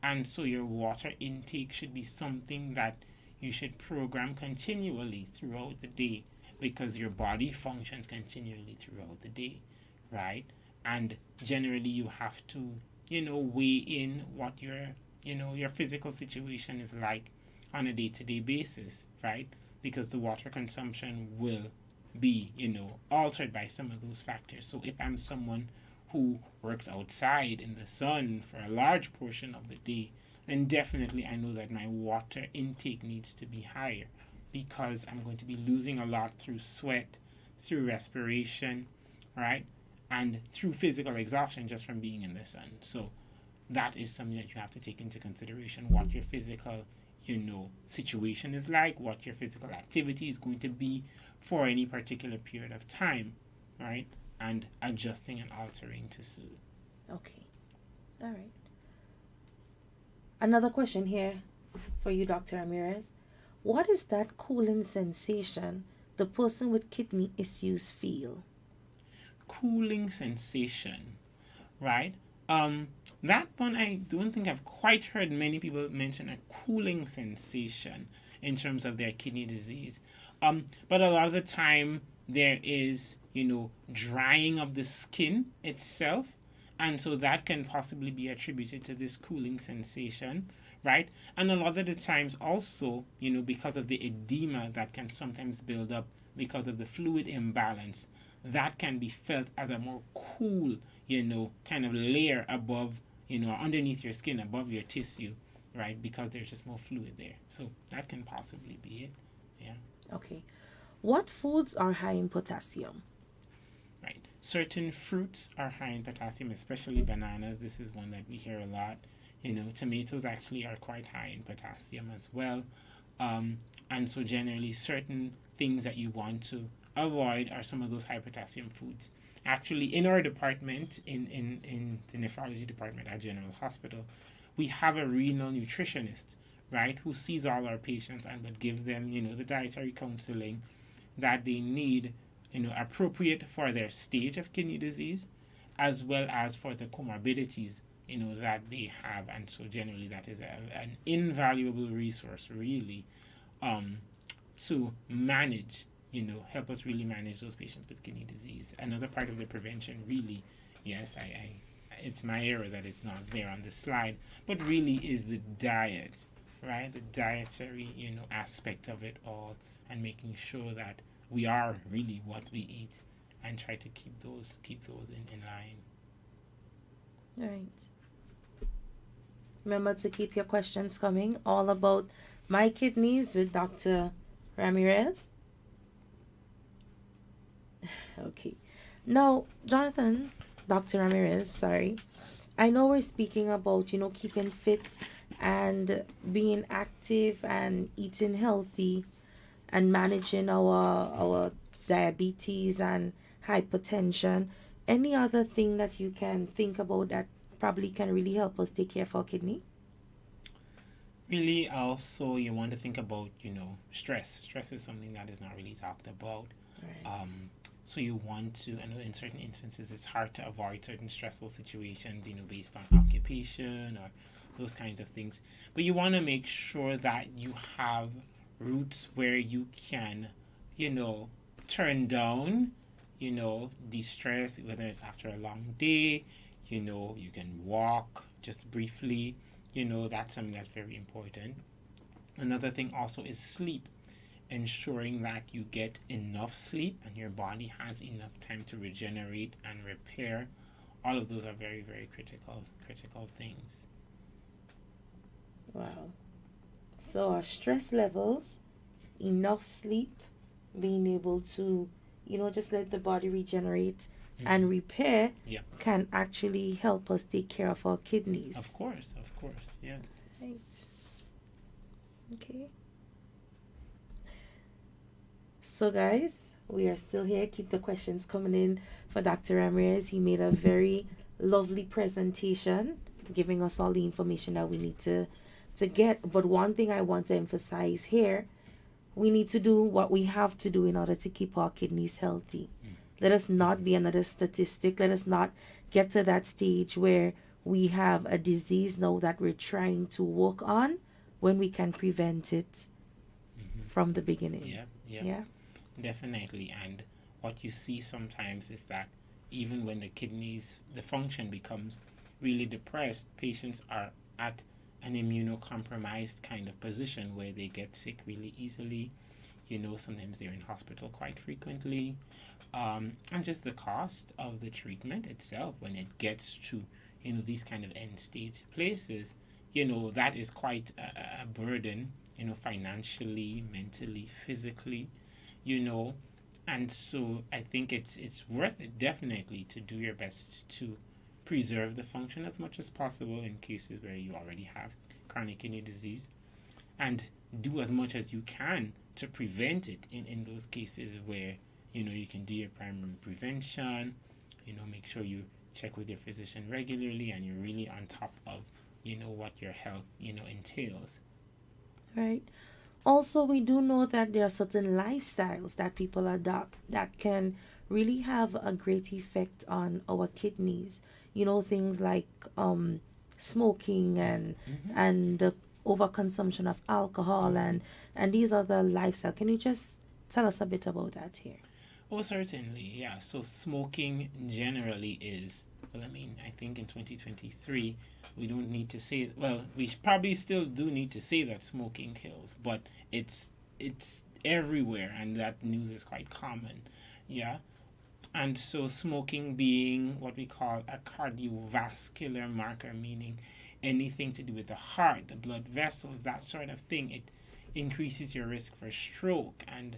And so your water intake should be something that you should program continually throughout the day because your body functions continually throughout the day, right? And generally you have to, weigh in what your physical situation is like on a day-to-day basis, right? Because the water consumption will be, altered by some of those factors. So if I'm someone who works outside in the sun for a large portion of the day, then definitely I know that my water intake needs to be higher because I'm going to be losing a lot through sweat, through respiration, right? And through physical exhaustion just from being in the sun. So that is something that you have to take into consideration, what your physical, situation is like, what your physical activity is going to be for any particular period of time, right? And adjusting and altering to suit. Okay. All right. Another question here for you, Dr. Ramirez. What is that cooling sensation the person with kidney issues feel? Cooling sensation, right? That one I don't think I've quite heard many people mention a cooling sensation in terms of their kidney disease. But a lot of the time there is, drying of the skin itself. And so that can possibly be attributed to this cooling sensation, right? And a lot of the times also, because of the edema that can sometimes build up because of the fluid imbalance, that can be felt as a more cool, kind of layer above, underneath your skin, above your tissue, right? Because there's just more fluid there. So that can possibly be it. Yeah. Okay. What foods are high in potassium? Right. Certain fruits are high in potassium, especially bananas. This is one that we hear a lot. Tomatoes actually are quite high in potassium as well. And so generally certain things that you want to avoid are some of those high potassium foods. Actually, in our department, in the nephrology department at General Hospital, we have a renal nutritionist, right, who sees all our patients and would give them, the dietary counseling that they need, appropriate for their stage of kidney disease, as well as for the comorbidities, that they have. And so generally that is an invaluable resource, really, to manage, help us really manage those patients with kidney disease. Another part of the prevention, really, yes, I it's my error that it's not there on the slide, but really is the diet, right? The dietary, aspect of it all, and making sure that we are really what we eat and try to keep those in line. All right. Remember to keep your questions coming, all about my kidneys with Dr. Ramirez. Okay. Now, Jonathan, Dr. Ramirez, sorry. I know we're speaking about, keeping fit and being active and eating healthy and managing our diabetes and hypertension. Any other thing that you can think about that probably can really help us take care of our kidney? Really, also, you want to think about, stress. Stress is something that is not really talked about. Right. So you want to, I know in certain instances it's hard to avoid certain stressful situations, based on occupation or those kinds of things. But you want to make sure that you have routes where you can, turn down, de-stress, whether it's after a long day, you can walk just briefly, that's something that's very important. Another thing also is sleep. Ensuring that you get enough sleep and your body has enough time to regenerate and repair all of those are very, very critical things. Wow. So our stress levels, enough sleep, being able to, just let the body regenerate and repair Yeah. can actually help us take care of our kidneys. Of course, yes. Right. Okay. So guys, we are still here. Keep the questions coming in for Dr. Ramirez. He made a very lovely presentation, giving us all the information that we need to get. But one thing I want to emphasize here, we need to do what we have to do in order to keep our kidneys healthy. Let us not be another statistic. Let us not get to that stage where we have a disease now that we're trying to work on when we can prevent it from the beginning. Yeah. Definitely. And what you see sometimes is that even when the function becomes really depressed, patients are at an immunocompromised kind of position where they get sick really easily. Sometimes they're in hospital quite frequently. And just the cost of the treatment itself when it gets to, these kind of end stage places, that is quite a burden, financially, mentally, physically, and so I think it's worth it definitely to do your best to preserve the function as much as possible in cases where you already have chronic kidney disease, and do as much as you can to prevent it in those cases where you can do your primary prevention. Make sure you check with your physician regularly and you're really on top of what your health entails. Right. Also, we do know that there are certain lifestyles that people adopt that can really have a great effect on our kidneys. Things like smoking and the overconsumption of alcohol and these other lifestyle. Can you just tell us a bit about that here? Oh, certainly, yeah. So smoking generally is, I think in 2023, we don't need to say, we probably still do need to say that smoking kills, but it's everywhere, and that news is quite common, yeah. And so smoking being what we call a cardiovascular marker, meaning anything to do with the heart, the blood vessels, that sort of thing, it increases your risk for stroke and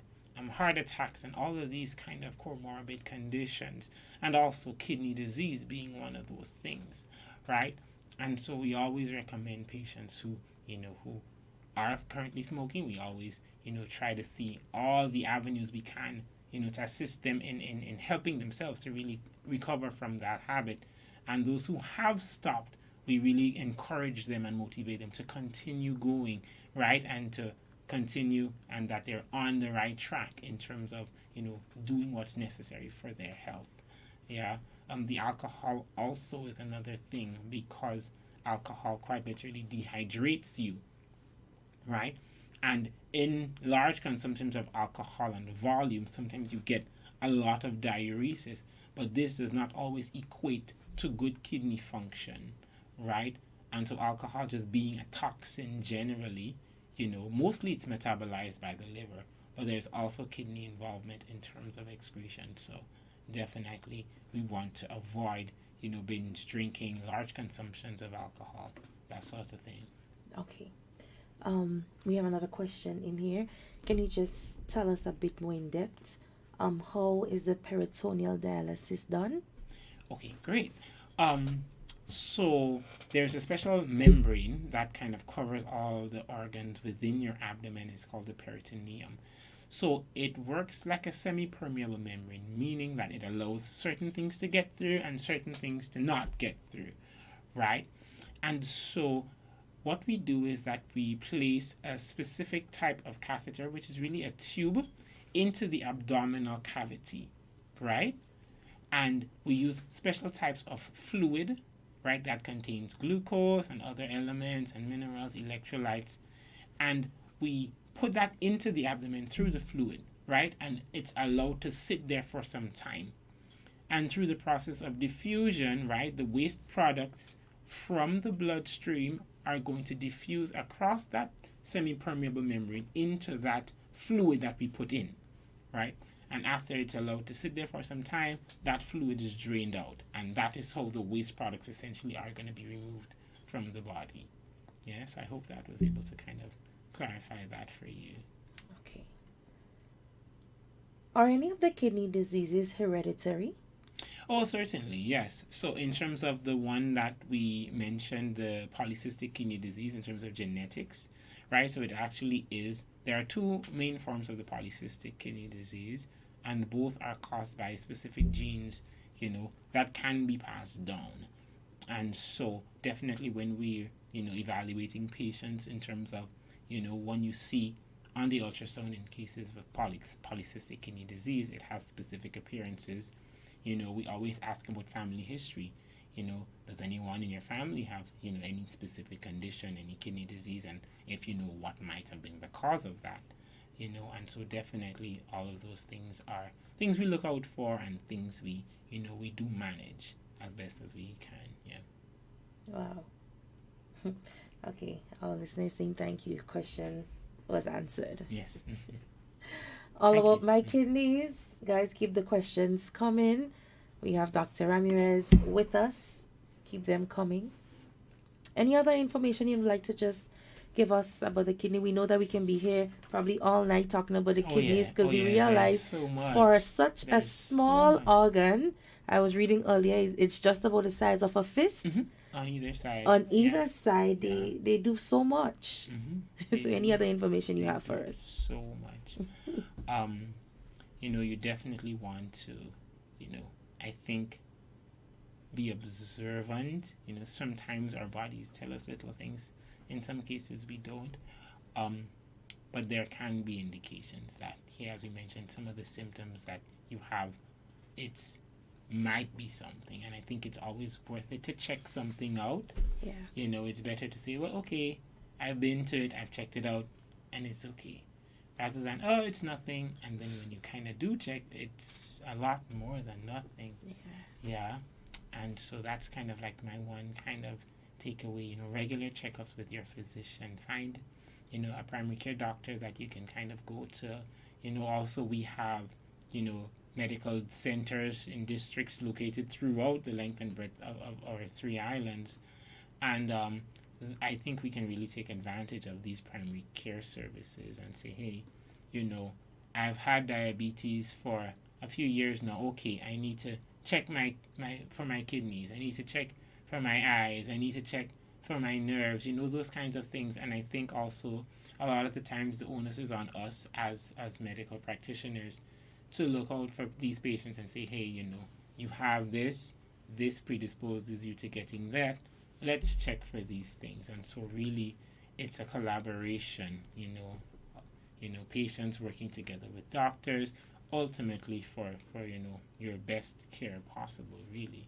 heart attacks and all of these kind of comorbid conditions, and also kidney disease being one of those things, right? And so we always recommend patients who are currently smoking, we always try to see all the avenues we can to assist them in helping themselves to really recover from that habit. And those who have stopped, we really encourage them and motivate them to continue going, right? And to continue, and that they're on the right track in terms of doing what's necessary for their health. Yeah. The alcohol also is another thing, because alcohol quite literally dehydrates you, right? And in large consumptions of alcohol and volume, sometimes you get a lot of diuresis, but this does not always equate to good kidney function, right? And so alcohol just being a toxin generally, mostly it's metabolized by the liver, but there's also kidney involvement in terms of excretion. So definitely we want to avoid, binge drinking, large consumptions of alcohol, that sort of thing. Okay. We have another question in here. Can you just tell us a bit more in depth? How is the peritoneal dialysis done? Okay, great. So there's a special membrane that kind of covers all the organs within your abdomen. It's called the peritoneum. So it works like a semi-permeable membrane, meaning that it allows certain things to get through and certain things to not get through, right? And so what we do is that we place a specific type of catheter, which is really a tube, into the abdominal cavity, right? And we use special types of fluid, right, that contains glucose and other elements and minerals, electrolytes, and we put that into the abdomen through the fluid, right? And it's allowed to sit there for some time. And through the process of diffusion, right, the waste products from the bloodstream are going to diffuse across that semi-permeable membrane into that fluid that we put in, right? And after it's allowed to sit there for some time, that fluid is drained out. And that is how the waste products essentially are going to be removed from the body. Yes, I hope that was able to kind of clarify that for you. Okay. Are any of the kidney diseases hereditary? Oh, certainly, yes. So, in terms of the one that we mentioned, the polycystic kidney disease, in terms of genetics, right? So, it actually is. There are two main forms of the polycystic kidney disease, and both are caused by specific genes, that can be passed down. And so, definitely, when we're, evaluating patients in terms of, when you see on the ultrasound in cases of polycystic kidney disease, it has specific appearances. We always ask about family history. Does anyone in your family have, any specific condition, any kidney disease, and if you know what might have been the cause of that, and so definitely all of those things are things we look out for and things we do manage as best as we can. Yeah. Wow. Okay, our listeners saying thank you. Question was answered. Yes. All Thank about you. my kidneys. Guys, keep the questions coming. We have Dr. Ramirez with us. Keep them coming. Any other information you'd like to just give us about the kidney? We know that we can be here probably all night talking about the kidneys because we realize so much. for such a There's so small much. organ, I was reading earlier, it's just about the size of a fist. On either side. On Yeah. either side, they do so much. Mhm. So any other information you have for us? So much. You definitely want to, I think, be observant. Sometimes our bodies tell us little things. In some cases, we don't. But there can be indications that here, as we mentioned, some of the symptoms that you have, it's might be something, and I think it's always worth it to check something out. Yeah. It's better to say, well, okay, I've been to it, I've checked it out, and it's okay, rather than, oh, it's nothing, and then when you kind of do check, it's a lot more than nothing. Yeah. And so that's kind of like my one kind of takeaway, regular checkups with your physician. Find, a primary care doctor that you can kind of go to. Also we have, medical centers in districts located throughout the length and breadth of our 3 islands. And I think we can really take advantage of these primary care services and say, hey, I've had diabetes for a few years now. Okay, I need to check for my kidneys. I need to check for my eyes. I need to check for my nerves, those kinds of things. And I think also a lot of the times the onus is on us as medical practitioners to look out for these patients and say, hey, you have this predisposes you to getting that. Let's check for these things. And so really it's a collaboration, patients working together with doctors, ultimately for your best care possible, really.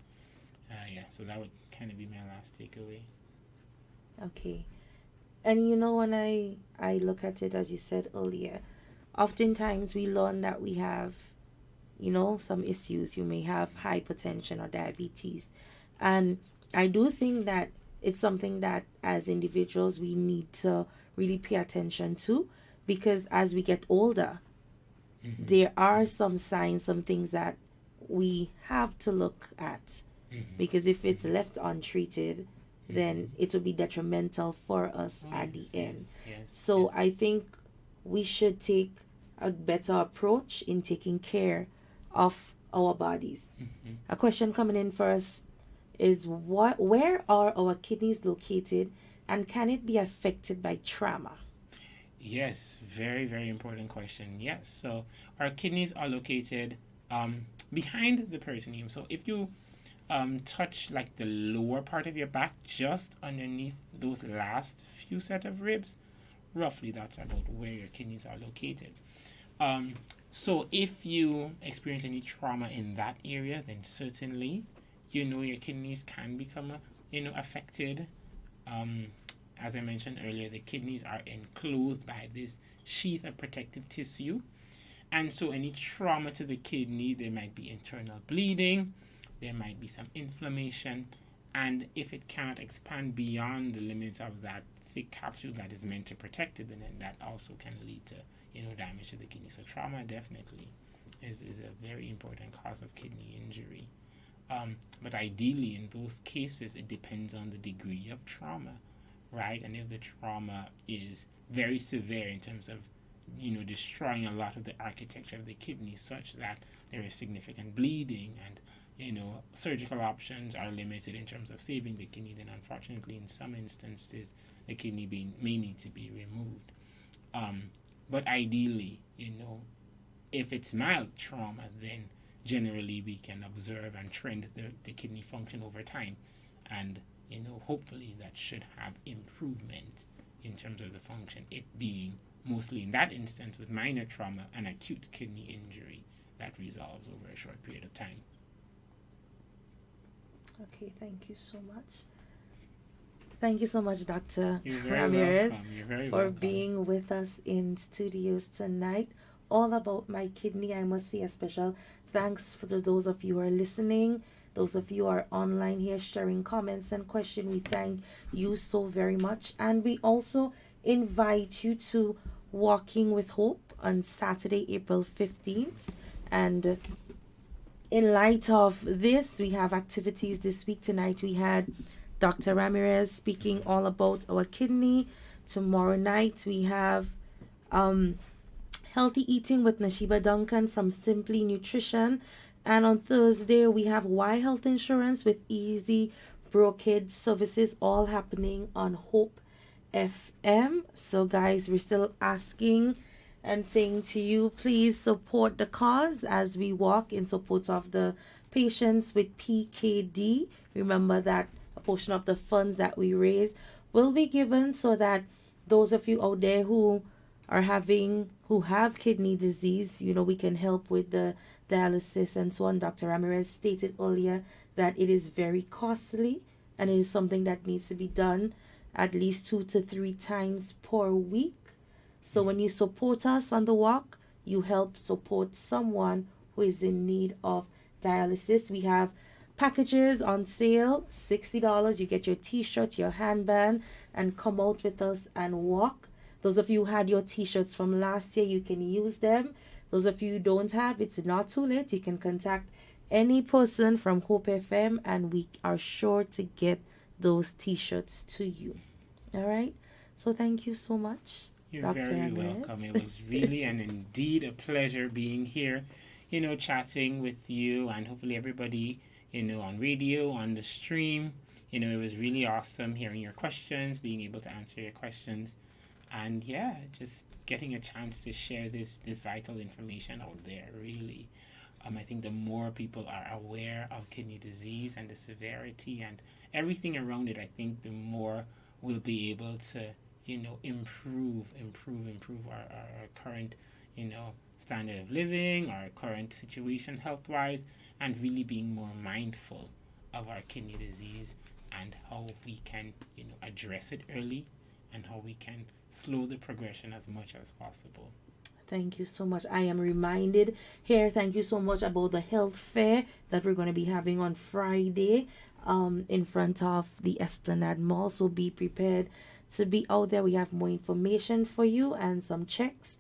So that would kind of be my last takeaway. Okay. And when I look at it, as you said earlier, oftentimes we learn that we have, some issues. You may have hypertension or diabetes. And I do think that it's something that as individuals we need to really pay attention to, because as we get older, there are some signs, some things that we have to look at. Because if it's left untreated, then it will be detrimental for us at the end. So I think we should take a better approach in taking care of our bodies. A question coming in for us is, where are our kidneys located, and can it be affected by trauma? Yes, very, very important question. Yes, so our kidneys are located behind the peritoneum. So if you touch like the lower part of your back, just underneath those last few set of ribs, roughly that's about where your kidneys are located. So if you experience any trauma in that area, then certainly your kidneys can become affected. As I mentioned earlier, the kidneys are enclosed by this sheath of protective tissue, and so any trauma to the kidney, there might be internal bleeding, there might be some inflammation, and if it cannot expand beyond the limits of that thick capsule that is meant to protect it, then that also can lead to damage to the kidney. So trauma definitely is a very important cause of kidney injury. But ideally, in those cases, it depends on the degree of trauma, right? And if the trauma is very severe in terms of, destroying a lot of the architecture of the kidney, such that there is significant bleeding and, surgical options are limited in terms of saving the kidney, then unfortunately, in some instances, the kidney may need to be removed. But ideally, if it's mild trauma, then generally we can observe and trend the kidney function over time, and hopefully that should have improvement in terms of the function, it being mostly in that instance with minor trauma an acute kidney injury that resolves over a short period of time. Okay, thank you so much. Thank you so much, Dr. You're very Ramirez, welcome. You're very for welcome. being with us in studios tonight. All about my kidney. I must say a special thanks for those of you who are listening, those of you who are online here sharing comments and questions. We thank you so very much. And we also invite you to Walking with Hope on Saturday, April 15th. And in light of this, we have activities this week. Tonight we had Dr. Ramirez speaking all about our kidney. Tomorrow night we have Healthy Eating with Nashiba Duncan from Simply Nutrition. And on Thursday we have Why Health Insurance with Easy Brokerage Services, all happening on Hope FM. So guys, we're still asking and saying to you, please support the cause as we walk in support of the patients with PKD. Remember that a portion of the funds that we raise will be given so that those of you out there who have kidney disease, we can help with the dialysis and so on. Dr. Ramirez stated earlier that it is very costly and it is something that needs to be done at least 2 to 3 times per week. So when you support us on the walk, you help support someone who is in need of dialysis. We have packages on sale, $60. You get your t-shirt, your handband, and come out with us and walk. Those of you who had your t-shirts from last year, you can use them. Those of you who don't have, it's not too late. You can contact any person from Hope FM and we are sure to get those t-shirts to you. All right? So thank you so much. You're Dr. very Ramirez. welcome. It was really and indeed a pleasure being here, chatting with you and hopefully everybody, on radio, on the stream. It was really awesome hearing your questions, being able to answer your questions. And yeah, just getting a chance to share this vital information out there, really. I think the more people are aware of kidney disease and the severity and everything around it, I think the more we'll be able to, improve our current, standard of living, our current situation health-wise, and really being more mindful of our kidney disease and how we can, address it early and how we can slow the progression as much as possible. Thank you so much. I am reminded here, thank you so much, about the health fair that we're going to be having on Friday in front of the Esplanade Mall. So be prepared to be out there. We have more information for you and some checks.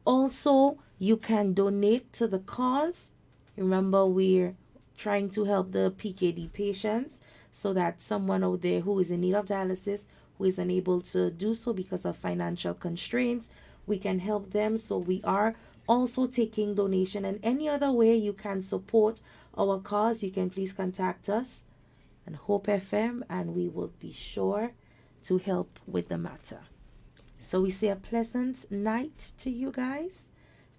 Also, you can donate to the cause. Remember, we're trying to help the PKD patients so that someone out there who is in need of dialysis, who is unable to do so because of financial constraints, we can help them. So we are also taking donation, and any other way you can support our cause, you can please contact us and Hope FM and we will be sure to help with the matter. So we say a pleasant night to you guys,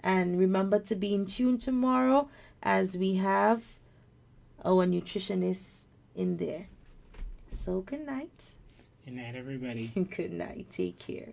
and remember to be in tune tomorrow as we have our nutritionists in there. So good night. Good night, everybody. Good night. Take care.